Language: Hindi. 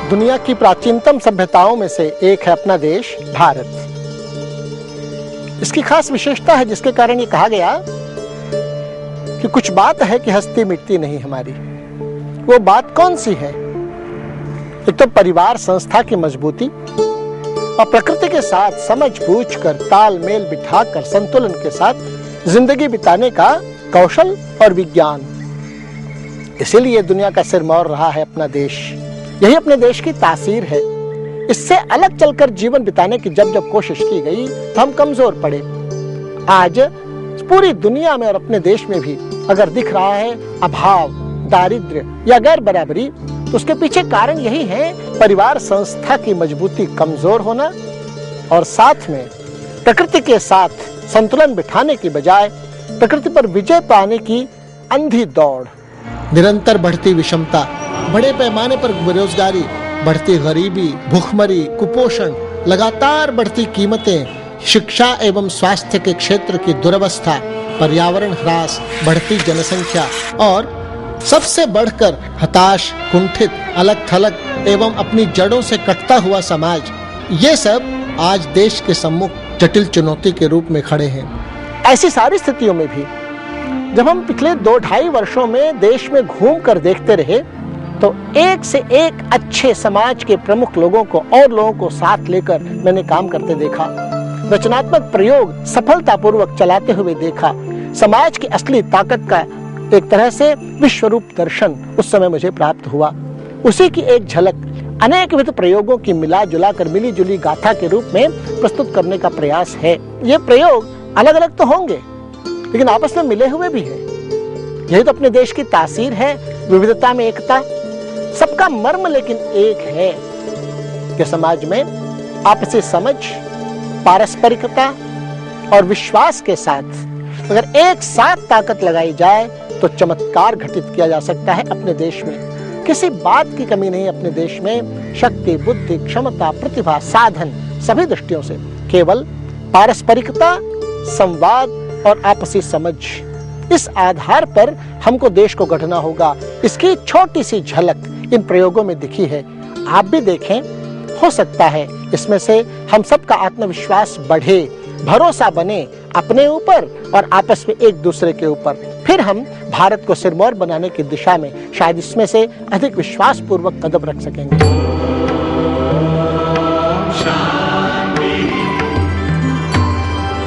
दुनिया की प्राचीनतम सभ्यताओं में से एक है अपना देश भारत। इसकी खास विशेषता है जिसके कारण ये कहा गया कि कुछ बात है कि हस्ती मिटती नहीं हमारी। वो बात कौन सी है? एक तो परिवार संस्था की मजबूती और प्रकृति के साथ समझ बूझ कर तालमेल बिठाकर संतुलन के साथ जिंदगी बिताने का कौशल और विज्ञान। इसीलिए दुनिया का सिरमौर रहा है अपना देश। यही अपने देश की तासीर है। इससे अलग चलकर जीवन बिताने की जब जब कोशिश की गई तो हम कमजोर पड़े। आज पूरी दुनिया में और अपने देश में भी अगर दिख रहा है अभाव, दारिद्र्य या गैर बराबरी, तो उसके पीछे कारण यही है परिवार संस्था की मजबूती कमजोर होना और साथ में प्रकृति के साथ संतुलन बिठाने की बजाय प्रकृति पर विजय पाने की अंधी दौड़। निरंतर बढ़ती विषमता, बड़े पैमाने पर बेरोजगारी, बढ़ती गरीबी, भूखमरी, कुपोषण, लगातार बढ़ती कीमतें, शिक्षा एवं स्वास्थ्य के क्षेत्र की दुरवस्था, पर्यावरण ह्रास, बढ़ती जनसंख्या और सबसे बढ़कर हताश, कुंठित, अलग थलग एवं अपनी जड़ों से कटता हुआ समाज, ये सब आज देश के सम्मुख जटिल चुनौती के रूप में खड़े हैं। ऐसी सारी स्थितियों में भी जब हम पिछले 2-2.5 वर्षों में देश में घूम कर देखते रहे तो एक से एक अच्छे समाज के प्रमुख लोगों को और लोगों को साथ लेकर मैंने काम करते देखा। रचनात्मक प्रयोग सफलतापूर्वक चलाते हुए देखा। समाज की असली ताकत का एक तरह से विश्वरूप दर्शन उस समय मुझे प्राप्त हुआ। उसी की एक झलक अनेक विध प्रयोगों की मिला जुला कर मिली जुली गाथा के रूप में प्रस्तुत करने का प्रयास है। ये प्रयोग अलग अलग तो होंगे लेकिन आपस में मिले हुए भी हैं। यही तो अपने देश की तासीर है, विविधता में एकता। सबका मर्म लेकिन एक है कि समाज में आपसी समझ, पारस्परिकता और विश्वास के साथ अगर एक साथ ताकत लगाई जाए तो चमत्कार घटित किया जा सकता है। अपने देश में किसी बात की कमी नहीं। अपने देश में शक्ति, बुद्धि, क्षमता, प्रतिभा, साधन सभी दृष्टियों से केवल पारस्परिकता, संवाद और आपसी समझ, इस आधार पर हमको देश को गढ़ना होगा। इसकी छोटी सी झलक इन प्रयोगों में दिखी है। आप भी देखें, हो सकता है इसमें से हम सबका आत्मविश्वास बढ़े, भरोसा बने अपने ऊपर और आपस में एक दूसरे के ऊपर। फिर हम भारत को सिरमौर बनाने की दिशा में शायद इसमें से अधिक विश्वास पूर्वक कदम रख सकेंगे।